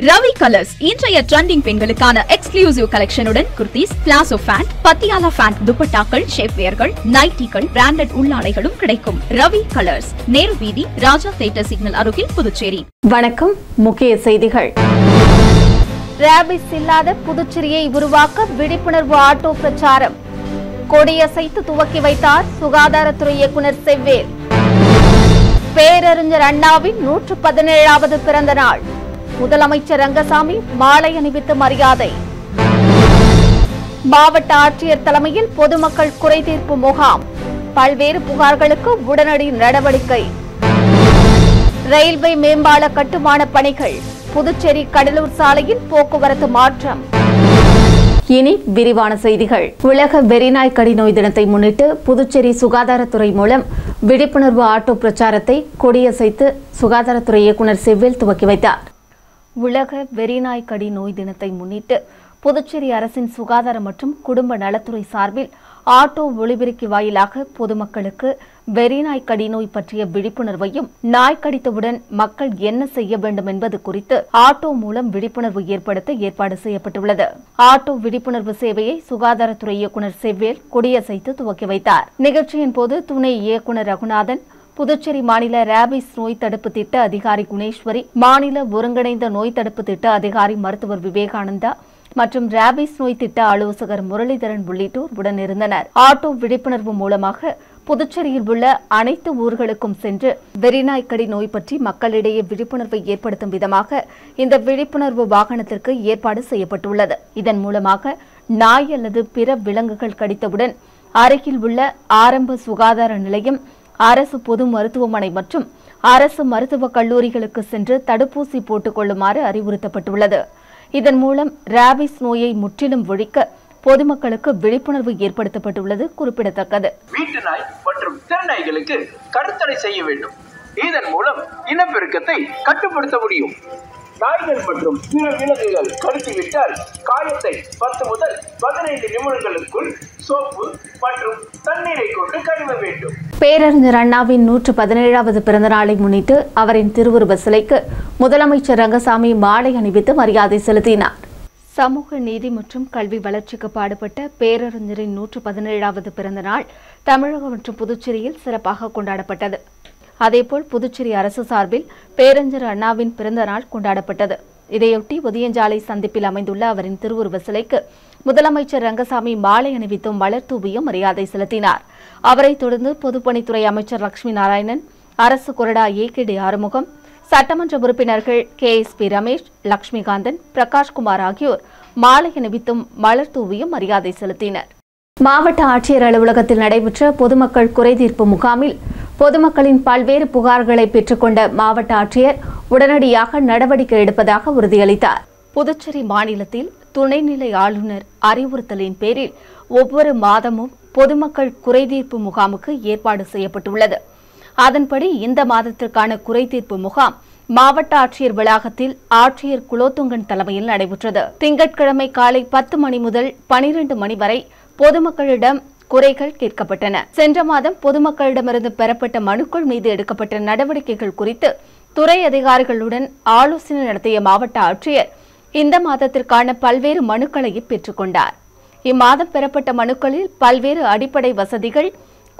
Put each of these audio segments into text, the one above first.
Ravi colours இன்றைய trending பெண்களுக்கான exclusive கலெக்ஷனுடன் kurtis, palazzo pant, Patiala pant, துப்பட்டாக்கள், ஷேப்வேர்கள், நைட்டிகள், பிராண்டட் உள்ளாடைகளும் கிடைக்கும். ரவி கலர்ஸ், நேரு வீதி, ராஜா தியேட்டர் சிக்னல் அருகில், புதுச்சேரி. வணக்கம். முக்கிய செய்திகள். ரேபிஸ் இல்லாத புதுச்சேரியை உருவாக்க விழிப்புணர்வு ஆட்டோ பிரச்சாரம். கொடியசைத்து துவக்கி வைத்தார் சுகாதாரத்துறை இயக்குநர் செவ்வேல். பேரறிஞர் அண்ணாவின் 117வது பிறந்த நாள். முதலமைச்சர் ரங்கசாமி மாலை அணிவித்து மரியாதை. மாவட்ட ஆட்சியர் தலைமையில் பொதுமக்கள் குறைதீர்ப்பு முகாம். பல்வேறு புகார்களுக்கு உடனடி நடவடிக்கை. ரயில்வே மேம்பால கட்டுமான பணிகள். புதுச்சேரி கடலூர் சாலையில் போக்குவரத்து மாற்றம். இனி விரிவான செய்திகள். உலக வெறிநாய் கடி நோய் தினத்தை முன்னிட்டு புதுச்சேரி சுகாதாரத்துறை மூலம் விழிப்புணர்வு ஆட்டோ பிரச்சாரத்தை கொடியசைத்து சுகாதாரத்துறை இயக்குநர் செவ்வேல் துவக்கி வைத்தார். உலக வெறிநாய் கடி நோய் தினத்தை முன்னிட்டு புதுச்சேரி அரசின் சுகாதார மற்றும் குடும்ப நலத்துறை சார்பில் ஆட்டோ ஒளிபெருக்கி வாயிலாக பொதுமக்களுக்கு வெறிநாய் கடி நோய் பற்றிய விழிப்புணர்வையும், நாய் கடித்தவுடன் மக்கள் என்ன செய்ய வேண்டும் என்பது குறித்து ஆட்டோ மூலம் விழிப்புணர்வு ஏற்படுத்த ஏற்பாடு செய்யப்பட்டுள்ளது. ஆட்டோ விழிப்புணர்வு சேவையை சுகாதாரத்துறை இயக்குநர் செவ்வேல் கொடியசைத்து துவக்கி வைத்தார். நிகழ்ச்சியின் போது துணை இயக்குநர் ரகுநாதன், புதுச்சேரி மாநில ரேபிஸ் நோய் தடுப்பு திட்ட அதிகாரி குணேஸ்வரி, மாநில ஒருங்கிணைந்த நோய் தடுப்பு திட்ட அதிகாரி மருத்துவர் விவேகானந்தா மற்றும் ரேபிஸ் நோய் திட்ட ஆலோசகர் முரளிதரன் உள்ளிட்டோர் உடனிருந்தனர். ஆட்டோ விழிப்புணர்வு மூலமாக புதுச்சேரியில் உள்ள அனைத்து ஊர்களுக்கும் சென்று வெறிநாய் கடி நோய் பற்றி மக்களிடையே விழிப்புணர்வை ஏற்படுத்தும் விதமாக இந்த விழிப்புணர்வு வாகனத்திற்கு ஏற்பாடு செய்யப்பட்டுள்ளது. இதன் மூலமாக நாய் அல்லது பிற விலங்குகள் கடித்தவுடன் அருகில் உள்ள ஆரம்ப சுகாதார நிலையம், அரசு பொது மருத்துவமனை மற்றும் அரசு மருத்துவக் கல்லூரிகளுக்கு சென்று தடுப்பூசி போட்டுக் கொள்ளுமாறு அறிவுறுத்தப்பட்டுள்ளது. இதன் மூலம் ரேபிஸ் நோயை முற்றிலும் ஒழிக்க பொதுமக்களுக்கு விழிப்புணர்வு ஏற்படுத்தப்பட்டுள்ளது குறிப்பிடத்தக்கது. வீட்டு நாய் மற்றும் தெருநாய்களுக்கு கருத்தடை செய்ய வேண்டும். இதன் மூலம் இனப்பெருக்கத்தை கட்டுப்படுத்த முடியும். நாய்கள் மற்றும் பிற விலங்குகள் கடித்துவிட்டால் காயத்தை 10 முதல் 15 நிமிடங்களுக்குள் சோப்பு மற்றும் தண்ணீரை கொண்டு கழுவ வேண்டும். பேரறிஞர் அண்ணாவின் 117வது பிறந்த நாளை முன்னிட்டு அவரின் திருவுருவ சிலைக்கு முதலமைச்சர் ரங்கசாமி மாலை அணிவித்து மரியாதை செலுத்தினார். சமூக நீதி மற்றும் கல்வி வளர்ச்சிக்கு பாடுபட்ட பேரறிஞரின் 117வது பிறந்த நாள் தமிழகம் மற்றும் புதுச்சேரியில் சிறப்பாக கொண்டாடப்பட்டது. அதேபோல் புதுச்சேரி அரசு சார்பில் பேரறிஞர் அண்ணாவின் பிறந்த நாள் கொண்டாடப்பட்டது. இதையொட்டி ஒதியஞ்சாலை சந்திப்பில் அமைந்துள்ள அவரின் திருவுருவ சிலைக்கு முதலமைச்சர் ரங்கசாமி மாலை அணிவித்தும் மலர் தூவியும் மரியாதை செலுத்தினார். அவரைத் தொடர்ந்து பொதுப்பணித்துறை அமைச்சர் லட்சுமி நாராயணன், அரசு கொறடா ஏ.கே.டி. ஆறுமுகம், சட்டமன்ற உறுப்பினர்கள் கே.எஸ்.பி. ரமேஷ், லட்சுமிகாந்தன், பிரகாஷ்குமார் ஆகியோர் மாலை அணிவித்தும் மலர் தூவியும் மரியாதை செலுத்தினர். மாவட்ட ஆட்சியர் அலுவலகத்தில் நடைபெற்ற பொதுமக்கள் குறைதீர்ப்பு முகாமில் பொதுமக்களின் பல்வேறு புகார்களை பெற்றுக்கொண்ட மாவட்ட ஆட்சியர் உடனடியாக நடவடிக்கை எடுப்பதாக உறுதியளித்தார். புதுச்சேரி மாநிலத்தில் துணைநிலை ஆளுநர் அறிவுறுத்தலின் பேரில் ஒவ்வொரு மாதமும் பொதுமக்கள் குறைதீர்ப்பு முகாமுக்கு ஏற்பாடு செய்யப்பட்டுள்ளது. அதன்படி இந்த மாதத்திற்கான குறைதீர்ப்பு முகாம் மாவட்ட ஆட்சியர் வளாகத்தில் ஆட்சியர் குலோத்துங்கன் தலைமையில் நடைபெற்றது. திங்கட்கிழமை காலை 10 மணி முதல் 12 மணி வரை பொதுமக்களிடம் குறைகள் கேட்கப்பட்டன. சென்ற மாதம் பொதுமக்களிடமிருந்து பெறப்பட்ட மனுக்கள் மீது எடுக்கப்பட்ட நடவடிக்கைகள் குறித்து துறை அதிகாரிகளுடன் ஆலோசனை நடத்திய மாவட்ட ஆட்சியர் இந்த மாதத்திற்கான பல்வேறு மனுக்களை பெற்றுக் கொண்டார். இம்மாதம் பெறப்பட்ட மனுக்களில் பல்வேறு அடிப்படை வசதிகள்,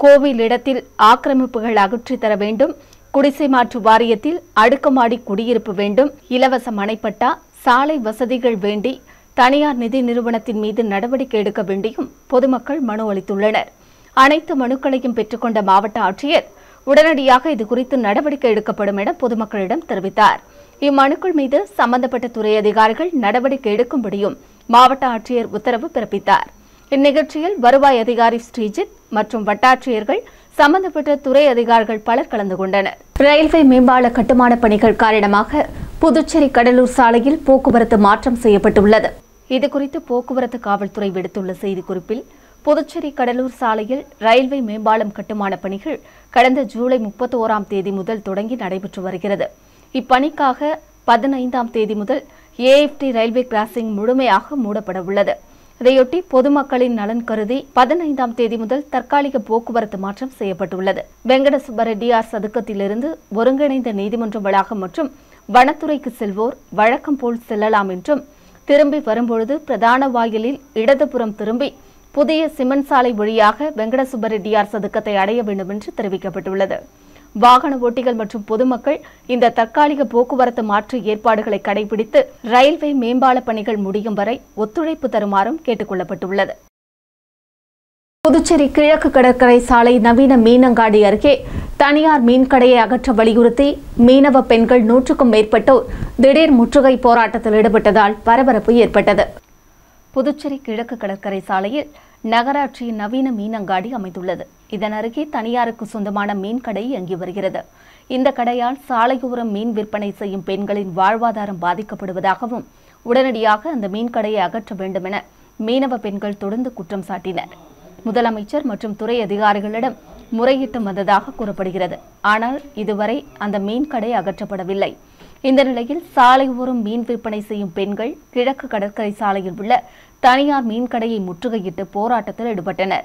கோவில் இடத்தில் ஆக்கிரமிப்புகள் அகற்றித் தர வேண்டும், குடிசை மாற்று வாரியத்தில் அடுக்குமாடி குடியிருப்பு வேண்டும், இலவச மனைப்பட்டா, சாலை வசதிகள் வேண்டி தனியார் நிதி நிறுவனத்தின் மீது நடவடிக்கை எடுக்க வேண்டியும் பொதுமக்கள் மனு அளித்துள்ளனர். அனைத்து மனுக்களையும் பெற்றுக்கொண்ட மாவட்ட ஆட்சியர் உடனடியாக இதுகுறித்து நடவடிக்கை எடுக்கப்படும் என பொதுமக்களிடம் தெரிவித்தார். இம்மனுக்கள் மீது சம்பந்தப்பட்ட துறை அதிகாரிகள் நடவடிக்கை எடுக்கும்படியும் மாவட்ட ஆட்சியர் உத்தரவு பிறப்பித்தார். இந்நிகழ்ச்சியில் வருவாய் அதிகாரி ஸ்ரீஜித் மற்றும் வட்டாட்சியர்கள், சம்பந்தப்பட்ட துறை அதிகாரிகள் பலர் கலந்து கொண்டனர். ரயில்வே மேம்பால கட்டுமான பணிகள் காரணமாக புதுச்சேரி கடலூர் சாலையில் போக்குவரத்து மாற்றம் செய்யப்பட்டுள்ளது. இதுகுறித்து போக்குவரத்து காவல்துறை விடுத்துள்ள செய்திக்குறிப்பில், புதுச்சேரி கடலூர் சாலையில் ரயில்வே மேம்பாலம் கட்டுமான பணிகள் கடந்த ஜூலை 31ஆம் தேதி முதல் தொடங்கி நடைபெற்று வருகிறது. இப்பணிக்காக 15ஆம் தேதி முதல் ஏஎஃப்டி ரயில்வே கிராசிங் முழுமையாக மூடப்பட உள்ளது. இதையொட்டி பொதுமக்களின் நலன் கருதி 15ஆம் தேதி முதல் தற்காலிக போக்குவரத்து மாற்றம் செய்யப்பட்டுள்ளது. வெங்கட சுப்பரெட்டியார் சதுக்கத்திலிருந்து ஒருங்கிணைந்த நீதிமன்ற வளாகம் மற்றும் வனத்துறைக்கு செல்வோர் வழக்கம் போல் செல்லலாம் என்றும் திரும்பி வரும்பொழுது பிரதான வாயிலில் இடதுபுறம் திரும்பி புதிய சிமெண்ட் சாலை வழியாக வெங்கடசுப்பரெட்டியார் சதுக்கத்தை அடைய வேண்டும் என்று தெரிவிக்கப்பட்டுள்ளது. வாகன ஓட்டிகள் மற்றும் பொதுமக்கள் இந்த தற்காலிக போக்குவரத்து மாற்று ஏற்பாடுகளை கடைபிடித்து ரயில்வே மேம்பால பணிகள் முடியும் வரை ஒத்துழைப்பு தருமாறும் கேட்டுக் கொள்ளப்பட்டுள்ளது. புதுச்சேரி கிழக்கு கடற்கரை சாலை நவீன மீனங்காடி அருகே தனியார் மீன்கடையை அகற்ற வலியுறுத்தி மீனவ பெண்கள் 100க்கும் மேற்பட்டோர் திடீர் முற்றுகை போராட்டத்தில் ஈடுபட்டதால் பரபரப்பு ஏற்பட்டது. புதுச்சேரி கிழக்கு கடற்கரை சாலையில் நகராட்சியின் நவீன மீனங்காடி அமைந்துள்ளது. இதன் அருகே தனியாருக்கு சொந்தமான மீன்கடை இயங்கி வருகிறது. இந்த கடையால் சாலையோரம் மீன் விற்பனை செய்யும் பெண்களின் வாழ்வாதாரம் பாதிக்கப்படுவதாகவும் உடனடியாக அந்த மீன்கடையை அகற்ற வேண்டும் என மீனவ பெண்கள் தொடர்ந்து குற்றம் சாட்டினர். முதலமைச்சர் மற்றும் துறை அதிகாரிகளிடம் முறையிட்டு வந்ததாக கூறப்படுகிறது. ஆனால் இதுவரை அந்த மீன்கடை அகற்றப்படவில்லை. இந்த நிலையில் சாலையோரம் மீன் விற்பனை செய்யும் பெண்கள் கிழக்கு கடற்கரை சாலையில் உள்ள தனியார் மீன்கடையை முற்றுகையிட்டு போராட்டத்தில் ஈடுபட்டனர்.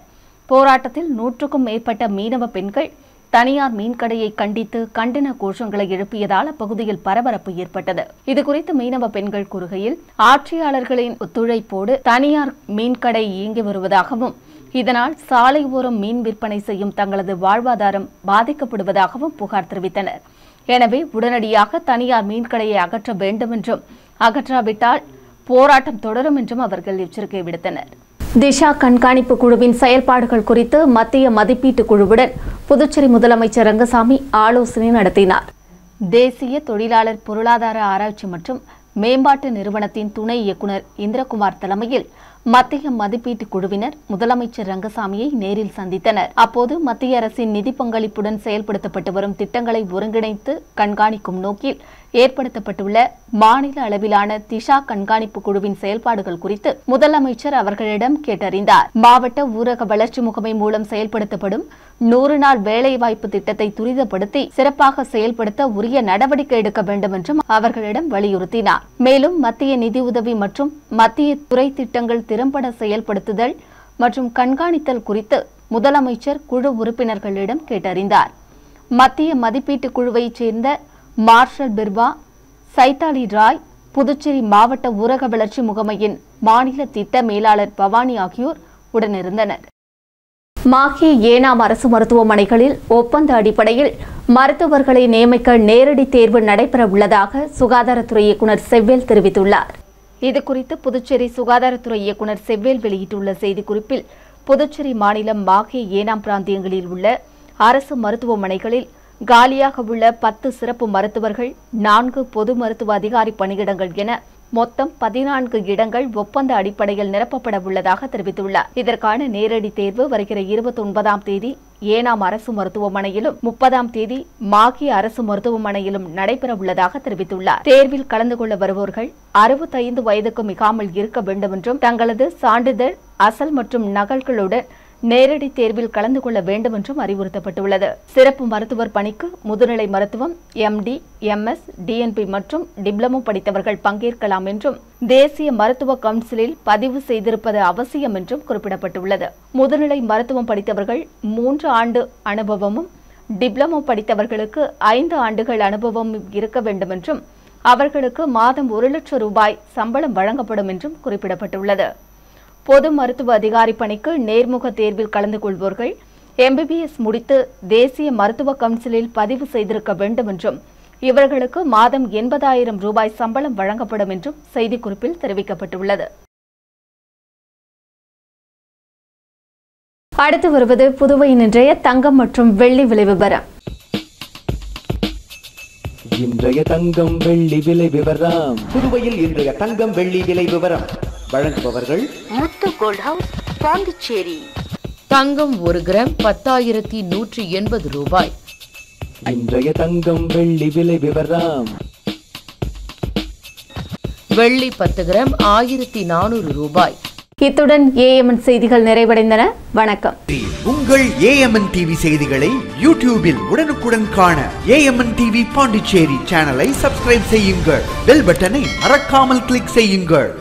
போராட்டத்தில் 100க்கும் மேற்பட்ட மீனவ பெண்கள் தனியார் மீன்கடையை கண்டித்து கண்டன கோஷங்களை எழுப்பியதால் அப்பகுதியில் பரபரப்பு ஏற்பட்டது. இதுகுறித்து மீனவ பெண்கள் கூறுகையில், ஆட்சியாளர்களின் ஒத்துழைப்போடு தனியார் மீன்கடை இயங்கி வருவதாகவும் இதனால் சாலை ஓரம் மீன் விற்பனை செய்யும் தங்களது வாழ்வாதாரம் பாதிக்கப்படுவதாகவும் புகார் தெரிவித்தனர். எனவே உடனடியாக தனியார் மீன்கடையை அகற்ற வேண்டும் என்றும் அகற்றாவிட்டால் போராட்டம் தொடரும் என்றும் அவர்கள் எச்சரிக்கை விடுத்தனர். திஷா கண்காணிப்பு குழுவின் செயல்பாடுகள் குறித்து மத்திய மதிப்பீட்டு குழுவுடன் புதுச்சேரி முதலமைச்சர் ரங்கசாமி ஆலோசனை நடத்தினார். தேசிய தொழிலாளர் பொருளாதார ஆராய்ச்சி மற்றும் மேம்பாட்டு நிறுவனத்தின் துணை இயக்குநர் இந்திரகுமார் தலைமையில் மத்திய மதிப்பீட்டு குழுவினர் முதலமைச்சர் ரங்கசாமியை நேரில் சந்தித்தனர். அப்போது மத்திய அரசின் நிதி பங்களிப்புடன் செயல்படுத்தப்பட்டு வரும் திட்டங்களை ஒருங்கிணைத்து கண்காணிக்கும் நோக்கில் ஏற்படுத்தப்பட்டுள்ள மாநில அளவிலான திஷா கண்காணிப்பு குழுவின் செயல்பாடுகள் குறித்து முதலமைச்சர் அவர்களிடம் கேட்டறிந்தார். மாவட்ட ஊரக வளர்ச்சி முகமை மூலம் செயல்படுத்தப்படும் 100 நாள் வேலைவாய்ப்பு திட்டத்தை துரிதப்படுத்தி சிறப்பாக செயல்படுத்த உரிய நடவடிக்கை எடுக்க வேண்டும் என்றும் அவர்களிடம் வலியுறுத்தினார். மேலும் மத்திய நிதியுதவி மற்றும் மத்திய துறை திட்டங்கள் திறம்பட செயல்படுத்துதல் மற்றும் கண்காணித்தல் குறித்து முதலமைச்சர் குழு உறுப்பினர்களிடம் கேட்டறிந்தார். மத்திய மதிப்பீட்டு குழுவைச் சேர்ந்த மார்ஷல் பிர்வா, சைதாலி ராய், புதுச்சேரி மாவட்ட ஊரக வளர்ச்சி முகமையின் மாநில திட்ட மேலாளர் பவானி ஆகியோர் உடனிருந்தனர். மாஹே ஏனாம் அரசு மருத்துவமனைகளில் ஒப்பந்த அடிப்படையில் மருத்துவர்களை நியமிக்க நேரடி தேர்வு நடைபெற உள்ளதாக சுகாதாரத்துறை இயக்குநர் செவ்வேல் தெரிவித்துள்ளார். இதுகுறித்து புதுச்சேரி சுகாதாரத்துறை இயக்குநர் செவ்வேல் வெளியிட்டுள்ள செய்திக்குறிப்பில், புதுச்சேரி மாநிலம் மாஹே ஏனாம் பிராந்தியங்களில் உள்ள அரசு மருத்துவமனைகளில் காலியாக உள்ள 10 சிறப்பு மருத்துவர்கள், 4 பொது மருத்துவ அதிகாரி பணியிடங்கள் என மொத்தம் 14 இடங்கள் ஒப்பந்த அடிப்படையில் நிரப்பப்பட உள்ளதாக தெரிவித்துள்ளார். இதற்கான நேரடி தேர்வு வருகிற 29ஆம் தேதி ஏனாம் அரசு மருத்துவமனையிலும் 30ஆம் தேதி மாஹே அரசு மருத்துவமனையிலும் நடைபெற உள்ளதாக தெரிவித்துள்ளார். தேர்வில் கலந்து கொள்ள வருவோர்கள் 65 வயதுக்கு மிகாமல் இருக்க வேண்டும் என்றும் தங்களது சான்றிதழ், அசல் மற்றும் நகல்களுடன் நேரடி தேர்வில் கலந்து கொள்ள வேண்டும் என்றும் அறிவுறுத்தப்பட்டுள்ளது. சிறப்பு மருத்துவர் பணிக்கு முதுநிலை மருத்துவம், MD, MS, DNP மற்றும் டிப்ளமோ படித்தவர்கள் பங்கேற்கலாம் என்றும் தேசிய மருத்துவ கவுன்சிலில் பதிவு செய்திருப்பது அவசியம் என்றும் குறிப்பிடப்பட்டுள்ளது. முதுநிலை மருத்துவம் படித்தவர்கள் 3 ஆண்டு அனுபவமும், டிப்ளமோ படித்தவர்களுக்கு 5 ஆண்டுகள் அனுபவமும் இருக்க வேண்டும் என்றும் அவர்களுக்கு மாதம் 1 லட்சம் ரூபாய் சம்பளம் வழங்கப்படும் என்றும் குறிப்பிடப்பட்டுள்ளது. பொது மருத்துவ அதிகாரி பணிக்கு நேர்முக தேர்வில் கலந்து கொள்வோர்கள் MBBS முடித்து தேசிய மருத்துவ கவுன்சிலில் பதிவு செய்திருக்க வேண்டும் என்றும் இவர்களுக்கு மாதம் 80,000 ரூபாய் சம்பளம் வழங்கப்படும் என்றும் செய்திக்குறிப்பில் தெரிவிக்கப்பட்டுள்ளது. அடுத்து வருவது புதுவையின் இன்றைய தங்கம் மற்றும் வெள்ளி விலை விவரம். இன்றைய தங்கம் வெள்ளி விலை விவரம். புதுவையில் இன்றைய தங்கம் வெள்ளி விலை விவரம் வழங்குபவர்கள் முத்து கோல்ட் ஹவுஸ், பாண்டிச்சேரி. தங்கம் 1 கிராம் 10,180 ரூபாய். இன்றைய தங்கம் வெள்ளி விலை விவரம். வெள்ளி 10 கிராம் 1,400 ரூபாய். இத்துடன் AMN செய்திகள் நிறைவடைந்தன. வணக்கம். உங்கள் AMN டிவி செய்திகளை யூடியூபில் உடனுக்குடன் காண AMN டிவி பாண்டிச்சேரி சேனலை சப்ஸ்கிரைப் செய்யுங்கள். பெல் பட்டனை மறக்காமல் கிளிக் செய்யுங்கள்.